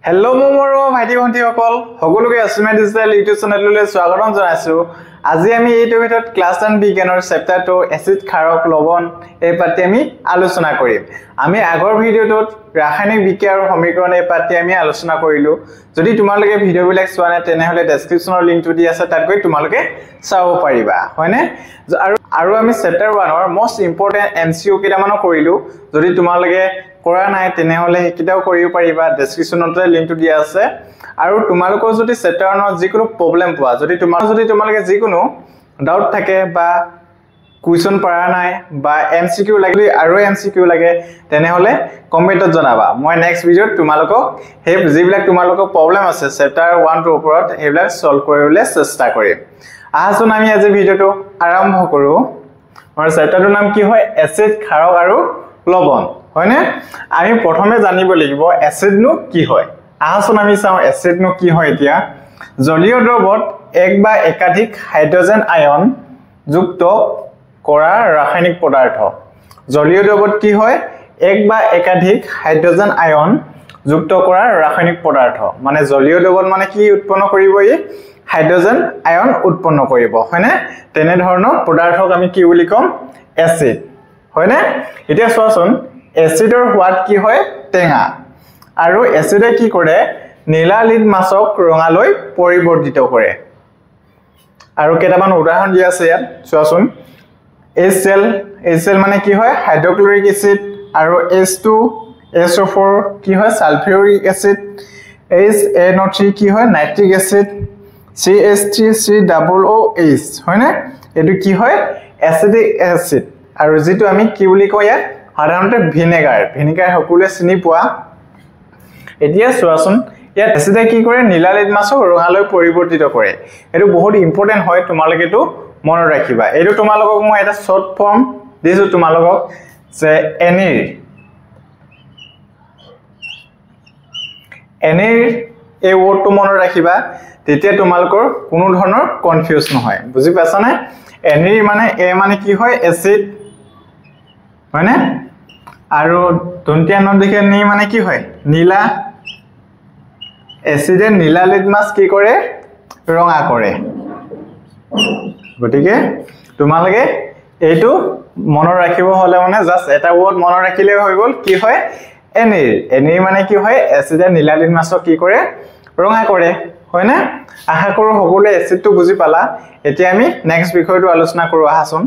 Hello Momoro ভাইটি ভন্টি সকল সকলোকে আছমে ডিজিটাল ইউটিউব চেনেললৈ স্বাগতম জনাইছো আজি আমি এইটো ভিডিঅত ক্লাস 10 বিজ্ঞানৰ চেপ্টাৰ 2 এসিড ক্ষাৰক লৱণ এই পাঠ্য আমি আলোচনা কৰিম আমি আগৰ ভিডিঅটোত ৰাসায়নিক বিক্ৰিয়া আৰু সমীকৰণ এই পাঠ্য আমি আলোচনা কৰিলো যদি তোমালোকে ভিডিঅবিলাক চোৱা নাই তেনেহলে ডেসক্ৰিপচনৰ লিংকটো দি আছে তাত গৈ তোমালোকে চাব পাৰিবা হয়নে আৰু আমি চেপ্টাৰ 1 ৰ মোস্ট ইম্পৰ্টেন্ট এমসিকিউ কেইটামানো কৰিলো যদি তোমালোকে কৰা নাই তেনেহলে হেকিটাও কৰিব পাৰিবা ডেসক্ৰিপচনতে লিংকটো দিয়া আছে আৰু তোমালোকৰ যদি চেপ্টাৰ 1 ৰ যিকোনো প্ৰবলেম পোৱা যদি তোমালোকে যিকোনো ডাউট থাকে বা কুৱেশ্যন পৰা নাই বা এমসিকিউ লাগে আৰু এমসিকিউ লাগে তেনেহলে কমেন্টত জনাবা মই নেক্সট ভিডিঅত তোমালোকক হে যিবিলাক তোমালোকৰ প্ৰবলেম আছে চেপ্টাৰ 1 ৰ ওপৰত হেবিলাক সলভ কৰিবলৈ চেষ্টা কৰিম আহচোন আমি আজি ভিডিঅটো আৰম্ভ কৰো আমাৰ চেপ্টাৰটোৰ নাম কি হয় এসিড ক্ষাৰক আৰু লৱণ হয়নে আমি প্ৰথমে জানিব লাগিব এসিড নো কি হয় আহচোন আমি চাও এসিড নো কি হয় এতিয়া জলীয় দ্ৰৱত এক বা একাধিক হাইড্ৰোজেন আয়ন যুক্ত কৰা ৰাসায়নিক পদাৰ্থ জলীয় দ্ৰৱত কি হয় এক বা একাধিক হাইড্ৰোজেন আয়ন যুক্ত কৰা ৰাসায়নিক পদাৰ্থ মানে জলীয় দ্ৰৱত মানে কি উৎপন্ন কৰিব ই হাইড্ৰোজেন আয়ন উৎপন্ন কৰিব হয়নে তেনে ধৰণৰ পদাৰ্থক আমি কি বুলি কম এসিড হয়নে এতিয়া চোৱাচোন এসিডৰ সোৱাদ কি হয় টেঙা আৰু এসিডে কি কৰে নীলা লিটমাছক ৰঙালৈ পৰিৱৰ্তিত কৰে আৰু কেইটামান উদাহৰণ দিয়া আছে ইয়াত চোৱাচোন HCl মানে কি হয় হাইড্ৰক্লোৰিক এসিড আৰু H2SO4 কি হয় সালফিউৰিক এসিড HNO3 কি হয় নাইট্ৰিক এসিড CH3COOH হয়নে এটো কি হয় এসিডিক এসিড আৰু যেটো আমি কি বুলি কয় ইয়াত সাধাৰণতে ভিনেগাৰ সকলোৱে চিনি পোৱা এতিয়া চোৱাচোন ইয়াত এসিডে কি কৰে নীলা লিটমাছক ৰঙালৈ পৰিৱৰ্তিত কৰে এটো বহুত ইম্পৰ্টেন্ট হয় তোমালোকে এটো মনত ৰাখিবা এটো তোমালোকক মই এটা শৰ্ট ফৰ্ম দিছো তোমালোকক যে এনিৰ এই ওৱৰ্ডটো মনত ৰাখিবা তেতিয়া তোমালোকৰ কোনো ধৰণৰ কনফিউজ নহয় বুজি পাছা না এনিৰ মানে এ মানে কি হয় এসিড হয়নে আৰু দন্তিয়া ন দেখে নি মানে কি হয় নীলা এসিডে নীলা লিটমাছ কি কৰে ৰঙা কৰে গটিকে তোমালোকে এইটো মনত ৰাখিব হলে মানে জাস্ট এটা ওৱৰ্ড মনত ৰাখিলে হৈ গল কি হয় এনিৰ মানে কি হয় এসিডে নীলা লিটমাছক কি কৰে ৰঙা কৰে হয়নে আশা কৰো সকলোৱে এসিডটো বুজি পালা এতিয়া আমি নেক্সট বিষয়টো আলোচনা কৰো আহাচোন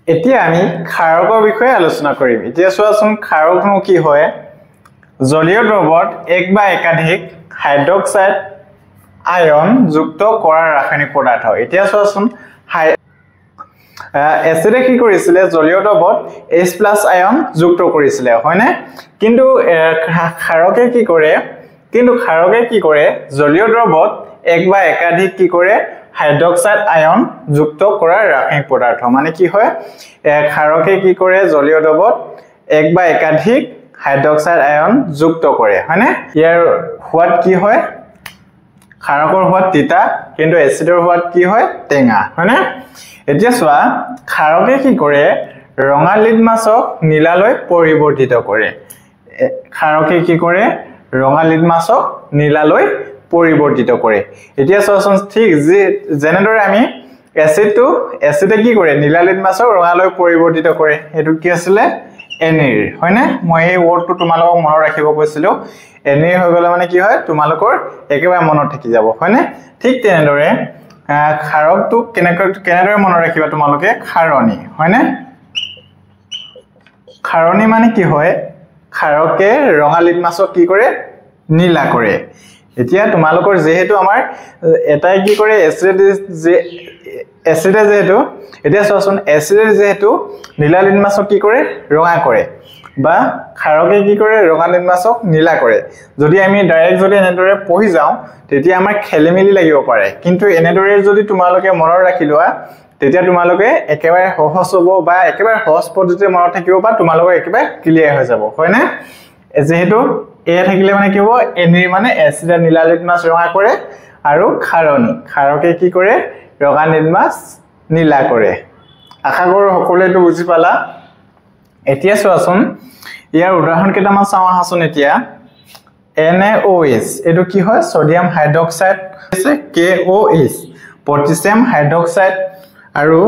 এতিয়া আমি ক্ষাৰকৰ বিষয়ে আলোচনা কৰিম এতিয়া চোৱাচোন ক্ষাৰকনো কি হয় জলীয় দ্ৰৱত এক বা একাধিক হাইড্ৰক্সাইড আয়ন যুক্ত কৰা ৰাসায়নিক পদাৰ্থ এতিয়া চোৱাচোন এসিডে কি কৰিছিলে জলীয় দ্ৰৱত H+ আয়ন যুক্ত কৰিছিলে হয়নে কিন্তু ক্ষাৰকে কি কৰে জলীয় দ্ৰৱত এক বা একাধিক কি কৰে হাইড্ৰক্সাইড আয়ন যুক্ত কৰা ৰাসায়নিক পদাৰ্থ মানে কি হয় ক্ষাৰকে কি কৰে জলীয় দ্ৰৱত এক বা একাধিক হাইড্ৰক্সাইড আয়ন যুক্ত কৰে হয়নে ইয়াৰ সোৱাদ কি হয় ক্ষাৰকৰ সোৱাদ তিতা কিন্তু এসিডৰ সোৱাদ কি হয় টেঙা হয়নে এতিয়া চোৱা ক্ষাৰকে কি কৰে ৰঙা লিটমাছক নীলালৈ পৰিৱৰ্তিত কৰে ক্ষাৰকে কি কৰে ৰঙা লিটমাছক নীলালৈ পৰিৱৰ্তিত কৰে এতিয়া চোৱাচোন ঠিক যেনেদৰে আমি এসিডে কি কৰে নীলা লিটমাছক ৰঙালৈ পৰিৱৰ্তিত কৰে এটো কি আছিল এনিৰ হয়নে মই এই ওৱৰ্ডটো তোমালোকক মনত ৰাখিব কৈছিলো এনিৰ হৈ গলে মানে কি হয় তোমালোকৰ একেবাৰে মনত থাকি যাব হয়নে ঠিক তেনেদৰে ক্ষাৰকটো কেনেদৰে মনত ৰাখিবা তোমালোকে ক্ষাৰণী হয়নে ক্ষাৰণী মানে কি হয় ক্ষাৰকে ৰঙা লিটমাছক কি কৰে নীলা কৰে এতিয়া তোমালোকৰ যেহেতু আমাৰ এটাই কি কৰে এসিডে যেহেতু এতিয়া চোৱাচোন এসিডে যেহেতু নীলা লিটমাছক কি কৰে ৰঙা কৰে বা ক্ষাৰকে কি কৰে ৰঙা লিটমাছক নীলা কৰে যদি আমি ডাইৰেক্ট যদি এনেদৰে পঢ়ি যাও তেতিয়া আমাৰ খেলিমেলি লাগিব পাৰে কিন্তু এনেদৰে যদি তোমালোকে মনত ৰাখি লোৱা তেতিয়া তোমালোকে একেবাৰে সহজ হ'ব বা একেবাৰে সহজ পদ্ধতিতে মনত থাকিব বা তোমালোকৰ একেবাৰে ক্লিয়াৰ হৈ যাব হয়নে যেহেতু এ থাকিলে মানে কি হ'ব এনিৰ মানে এসিডে নীলা লিটমাছ ৰঙা কৰে আৰু ক্ষাৰকে কি কৰে ৰঙা লিটমাছ নীলা কৰে আশা কৰো সকলোৱেটো বুজি পালা এতিয়া চোৱাচোন ইয়াৰ উদাহৰণ কেইটামান চাও আহাচোন এতিয়া NaOH এটো কি হয় সোডিয়াম হাইড্ৰক্সাইড আছে KOH পটাছিয়াম হাইড্ৰক্সাইড আৰু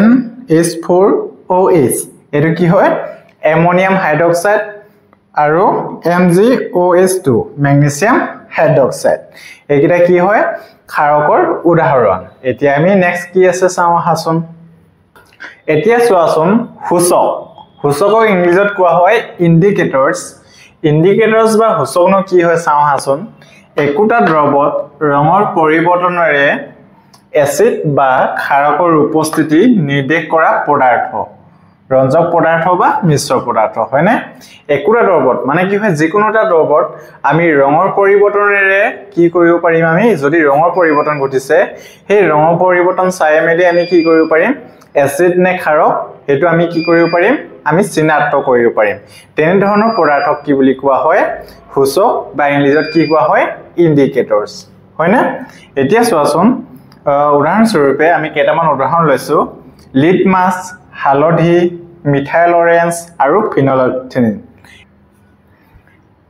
NH4OH এটো কি হয় অ্যামোনিয়াম হাইড্ৰক্সাইড আৰু MgOH2 ম্যাগনেসিয়াম হাইড্ৰক্সাইড এইকিটা কি হয় ক্ষাৰকৰ উদাহৰণ এতিয়া আমি নেক্সট কি আছে চাও হাসন এতিয়া চোৱাচোন সূচক সূচকক ইংলিছত কোৱা হয় ইন্ডিকেটৰ্স বা সূচকনো কি হয় চাও হাসন একোটা দ্ৰৱত ৰঙৰ পৰিৱৰ্তনৰে এসিড বা ক্ষাৰকৰ উপস্থিতি নিৰ্দেশ কৰা পদাৰ্থ ৰঞ্জক পদাৰ্থ বা মিশ্ৰ পদাৰ্থ হয়নে একোটা দ্ৰৱত মানে কি হয় যিকোনোটা দ্ৰৱত আমি ৰঙৰ পৰিৱৰ্তনৰে কি কৰিব পাৰিম আমি যদি ৰঙৰ পৰিৱৰ্তন ঘটিছে সেই ৰঙৰ পৰিৱৰ্তন চাই মেলি আমি কি কৰিব পাৰিম এসিড নে ক্ষাৰক হেতু আমি কি কৰিব পাৰিম আমি চিনাক্ত কৰিব পাৰিম তেনে ধৰণৰ পদাৰ্থক কি বুলি কোৱা হয় সূচক বা ইংলিছত কি কোৱা হয় ইন্ডিকেটৰ্স হয়নে এতিয়া চোৱাচোন উদাহৰণ স্বৰূপে আমি কেইটামান উদাহৰণ লৈছো লিটমাছ হালধি মিথাইল অৰেঞ্জ আৰু ফিনলফথেলিন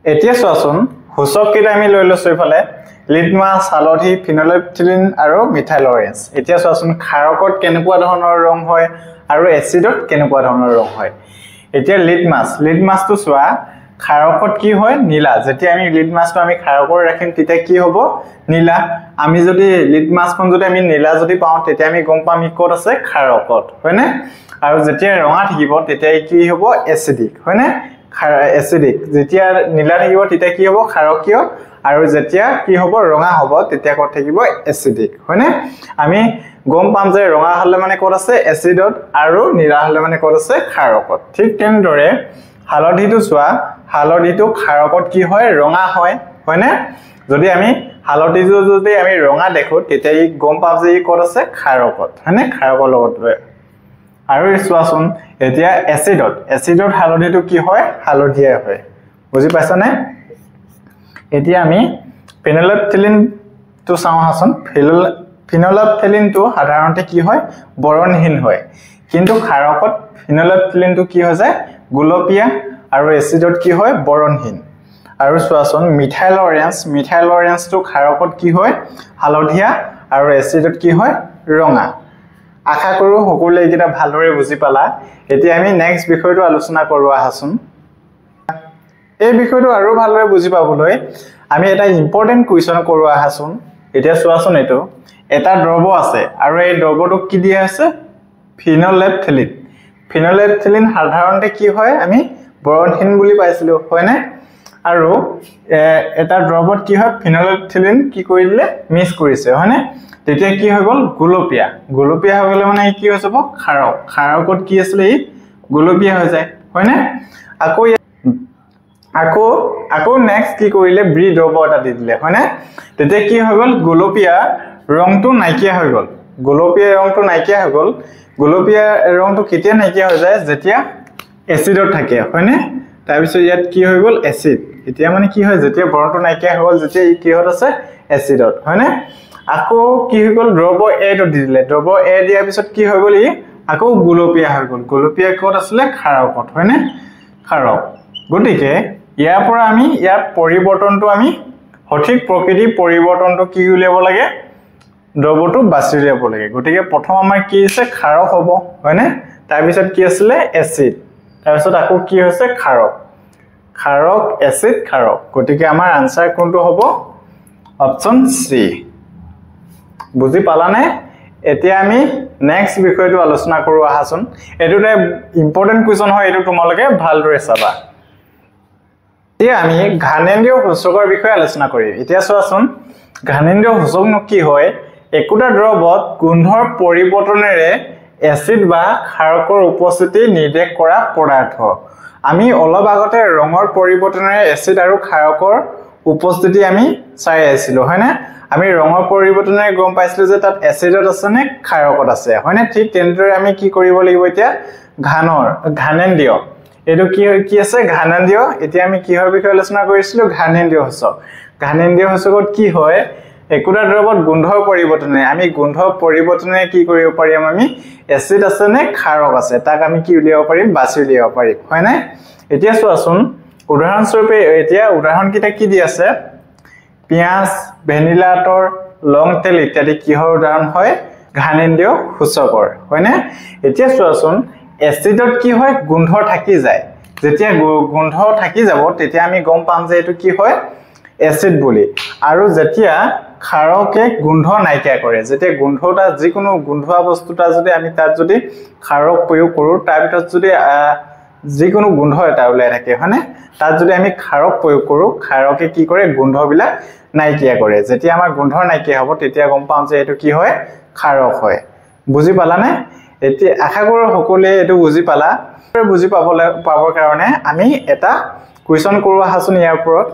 এতিয়া চোৱাচোন সূচক কেইটা আমি লৈ লৈছো ইফালে লিটমাছ হালধি ফিনলফথেলিন আৰু মিথাইল অৰেঞ্জ এতিয়া চোৱাচোন ক্ষাৰকত কেনেকুৱা ধৰণৰ ৰং হয় আৰু এসিডত কেনেকুৱা ধৰণৰ ৰং হয় এতিয়া লিটমাছটো চোৱা ক্ষাৰকত কি হয় নীলা যেতিয়া আমি লিটমাছটো আমি ক্ষাৰকৰ ৰাখিম তেতিয়া কি হ'ব নীলা আমি যদি লিটমাছখন যদি আমি নীলা যদি পাও তেতিয়া আমি গম পাম ইকত আছে ক্ষাৰকত হয়নে আৰু যেতিয়া ৰঙা থাকিব তেতিয়া কি হ'ব এসিডিক হয়নে এসিডিক যেতিয়া নীলা থাকিব তেতিয়া কি হ'ব ক্ষাৰকীয় আৰু যেতিয়া কি হ'ব ৰঙা হ'ব তেতিয়া কত থাকিব এসিডিক হয়নে আমি গম পাম যে ৰঙা হলে মানে কত আছে এসিডত আৰু নীলা হলে মানে কত আছে ক্ষাৰকত ঠিক তেনেদৰে হালধিটো চোৱা হালধিটো ক্ষাৰকত কি হয় ৰঙা হয় হয়নে যদি আমি হালধিটো যদি আমি ৰঙা দেখো তেতিয়া ই গম পাম যে ই কত আছে ক্ষাৰকত হয়নে ক্ষাৰকৰ লগত আৰু চোৱাচোন এতিয়া এসিডত হালধিটো কি হয় হালধিয়া হয় বুজি পাইছানে এতিয়া আমি ফিনলফথেলিন তো চাও হাসন ফিনলফথেলিন তো সাধাৰণতে কি হয় বৰণহীন হয় কিন্তু ক্ষাৰকত ফিনলফথেলিন তো কি হৈ যায় গুলপীয়া আৰু এসিডত কি হয় বৰণহীন আৰু চোৱাচোন মিথাইল অৰেঞ্জ তো ক্ষাৰকত কি হয় হালধীয়া আৰু এসিডত কি হয় ৰঙা আশা কৰো সকলোৱে এটা ভালদৰে বুজি পালা এতিয়া আমি নেক্সট বিষয়টো আলোচনা কৰো আহাচোন এই বিষয়টো আৰু ভালদৰে বুজি পাবলৈ আমি এটা ইম্পৰ্টেন্ট কোৱেশ্চন কৰো আহাচোন এতিয়া চোৱাচোন এটো এটা দ্ৰৱ আছে আৰু এই দ্ৰৱটো কি দিয়া আছে ফিনলফথেলিন সাধাৰণতে কি হয় আমি বৰণহীন বুলি পাইছিলো হয়নে আৰু এটা দ্ৰৱত কি হয় ফিনলফথেলিন কি কৰি দিলে মিক্স কৰিছে হয়নে তেতিয়া কি হৈ গল গুলপীয়া হৈ গলে মানে কি হৈ যাব ক্ষাৰকত কি আছিল এই গুলপীয়া হৈ যায় হয়নে আকৌ নেক্সট কি কৰিলে ব্ৰি দ্ৰৱ এটা দি দিলে হয়নে তেতিয়া কি হৈ গল গুলপীয়া ৰংটো নাইকিয়া হৈ গল গুলপীয়া ৰংটো কেতিয়া নাইকিয়া হৈ যায় যেতিয়া এসিডত থাকে হয়নে তাৰ পিছত ইয়াত কি হৈ গল এসিড এতিয়া মানে কি হয় যেতিয়া বৰণটো নাইকিয়া হৈ গল যেতিয়া ই কিহত আছে এসিডত হয়নে আকৌ কি হৈ গল দ্ৰৱ এ টো দি দিলে দ্ৰৱ এ দিয়াৰ পিছত কি হৈ গল ই আকৌ গুলপীয়া হৈ গল গুলপীয়া কত আছিল ক্ষাৰকত হয়নে ক্ষাৰক গতিকে ইয়াৰ পৰা আমি ইয়াৰ পৰিৱৰ্তনটো আমি সঠিক প্ৰকৃতি পৰিৱৰ্তনটো কি উলিয়াব লাগে দ্ৰৱটো বাছি উলিয়াব লাগে গতিকে প্ৰথম আমাৰ কি আছে ক্ষাৰক হ'ব হয়নে তাৰ পিছত কি আছিল এসিড তাৰ পিছত আকৌ কি হৈছে ক্ষাৰক এসিড ক্ষাৰক গতিকে আমাৰ আনসাৰ কোনটো হ'ব অপচন সি বুজি পালানে এতিয়া আমি নেক্সট বিষয়টো আলোচনা কৰো আহাচোন এটোটা ইম্পৰ্টেন্ট কোৱেশ্চন হয় এটো তোমালোকে ভালদৰে চাবা এতিয়া আমি ঘানেন্দ্ৰীয় সূচকৰ বিষয়ে আলোচনা কৰিম এতিয়া চোৱাচোন ঘানেন্দ্ৰীয় সূচকনো কি হয় একোটা দ্ৰৱত গোন্ধৰ পৰিৱৰ্তনেৰে এসিড বা ক্ষাৰকৰ উপস্থিতি নিৰ্দেশ কৰা পদাৰ্থ আমি অলপ আগতে ৰঙৰ পৰিৱৰ্তনেৰে এসিড আৰু ক্ষাৰকৰ উপস্থিতি আমি চাই আছিলো হয়নে আমি ৰঙৰ পৰিৱৰ্তনেৰে গম পাইছিলো যে তাত এসিডত আছে নে ক্ষাৰকত আছে হয়নে ঠিক তেনেদৰে আমি কি কৰিব লাগিব এতিয়া ঘানেন্দ্ৰীয় এটো কি আছে ঘানেন্দ্ৰীয় এতিয়া আমি কিহৰ বিষয়ে আলোচনা কৰিছিলো ঘানেন্দ্ৰীয় সূচকত কি হয় একোটা দ্ৰৱত গোন্ধৰ পৰিৱৰ্তনে আমি গোন্ধৰ পৰিৱৰ্তনে কি কৰিব পাৰিম আমি এসিড আছে নে ক্ষাৰক আছে তাক আমি কি উলিয়াব পাৰিম বাছি উলিয়াব পাৰিম হয় না এতিয়া চোৱাচোন উদাহৰণস্বৰূপে এতিয়া উদাহৰণকেইটা কি দি আছে পিয়াজ ভেনিলা আতৰ লং তেল ইত্যাদি কিহৰ উদাহৰণ হয় ঘানেন্দ্ৰীয় সূচকৰ হয়নে এতিয়া চোৱাচোন এসিডত কি হয় গোন্ধ থাকি যায় যেতিয়া গোন্ধ থাকি যাব তেতিয়া আমি গম পাম যে এটো কি হয় এসিড বুলি আৰু যেতিয়া ক্ষাৰকে গোন্ধ নাইকিয়া কৰে যেতিয়া গোন্ধটা যিকোনো গোন্ধোৱা বস্তুটা যদি আমি তাত যদি ক্ষাৰক প্ৰয়োগ কৰো তাৰ ভিতৰত যদি যিকোনো গোন্ধ এটা ওলাই থাকে হয়নে তাত যদি আমি ক্ষাৰক প্ৰয়োগ কৰো ক্ষাৰকে কি কৰে গোন্ধবিলাক নাইকিয়া কৰে যেতিয়া আমাৰ গোন্ধ নাইকিয়া হ'ব তেতিয়া গম পাম যে এটো কি হয় ক্ষাৰক হয় বুজি পালানে এতিয়া আশা কৰো সকলোৱে এটো বুজি পালা বুজি পাবৰ কাৰণে আমি এটা কোৱেশ্চন কৰো আহাচোন ইয়াৰ ওপৰত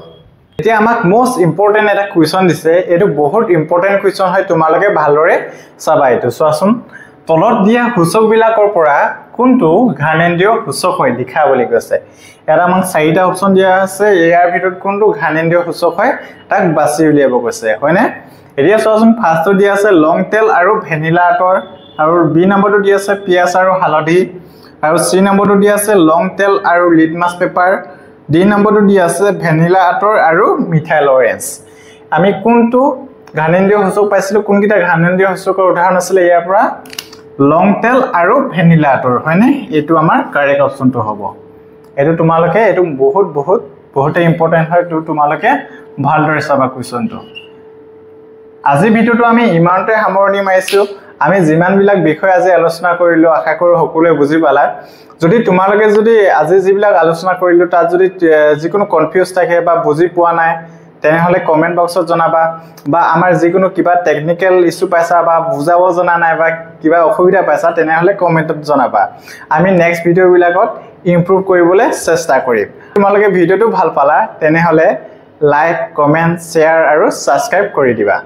এতিয়া আমাক মোস্ট ইম্পৰ্টেন্ট এটা কোৱেশ্চন দিছে এটো বহুত ইম্পৰ্টেন্ট কোৱেশ্চন হয় তোমালোকে ভালদৰে চাবা এটো চোৱাচোন তলত দিয়া সূচকবিলাকৰ পৰা কোনটো ঘানেন্দ্ৰীয় সূচক হয় লিখা বুলি কৈছে এটা আমাক চাৰিটা অপচন দিয়া আছে ইয়াৰ ভিতৰত কোনটো ঘানেন্দ্ৰীয় সূচক হয় তাক বাছি উলিয়াব কৈছে হয়নে এতিয়া চোৱাচোন ফাৰ্ষ্টটো দিয়া আছে লং তেল আৰু ভেনিলা আতৰ আৰু বি নম্বৰটো দিয়া আছে পিয়াজ আৰু হালধি আৰু সি নম্বৰটো দিয়া আছে লং তেল আৰু লিটমাছ পেপাৰ ডি নম্বৰটো দিয়া আছে ভেনিলা আতৰ আৰু মিথাইল অৰেঞ্জ আমি কোনটো ঘানেন্দ্ৰীয় সূচক পাইছিলো কোনকিটা ঘানেন্দ্ৰীয় সূচকৰ উদাহৰণ আছিল ইয়াৰ পৰা লং তেল আৰু ভেনিলা আতৰ হয়নে এটো আমাৰ কাৰেক্ট অপচনটো হ'ব এটো তোমালোকে এটো বহুত ইম্পৰ্টেন্ট হয় তো তোমালোকে ভালদৰে চাবা কোৱেশ্চনটো আজি ভিডিওটো আমি ইমানতে সামৰণি মাৰিছো আমি যিমান বিলাক বিষয় আজি আলোচনা কৰিলো আশা কৰো সকলোৱে বুজি পালা যদি তোমালোকে যদি আজি যিবিলাক আলোচনা কৰিলো তাত যদি যিকোনো কনফিউজ থাকে বা বুজি পোৱা নাই তেনেহলে কমেন্ট বক্সত জনাবা বা আমাৰ যিকোনো কিবা টেকনিক্যাল ইস্যু পাইছা বা বুজাব জনা নাই বা কিবা অসুবিধা পাইছা তেনেহলে কমেন্টত জনাবা আমি নেক্সট ভিডিও বিলাকত ইমপ্ৰুভ কৰিবলৈ চেষ্টা কৰিম তোমালোকে ভিডিওটো ভাল পালা তেনেহলে লাইক কমেন্ট শেয়াৰ আৰু সাবস্ক্ৰাইব কৰি দিবা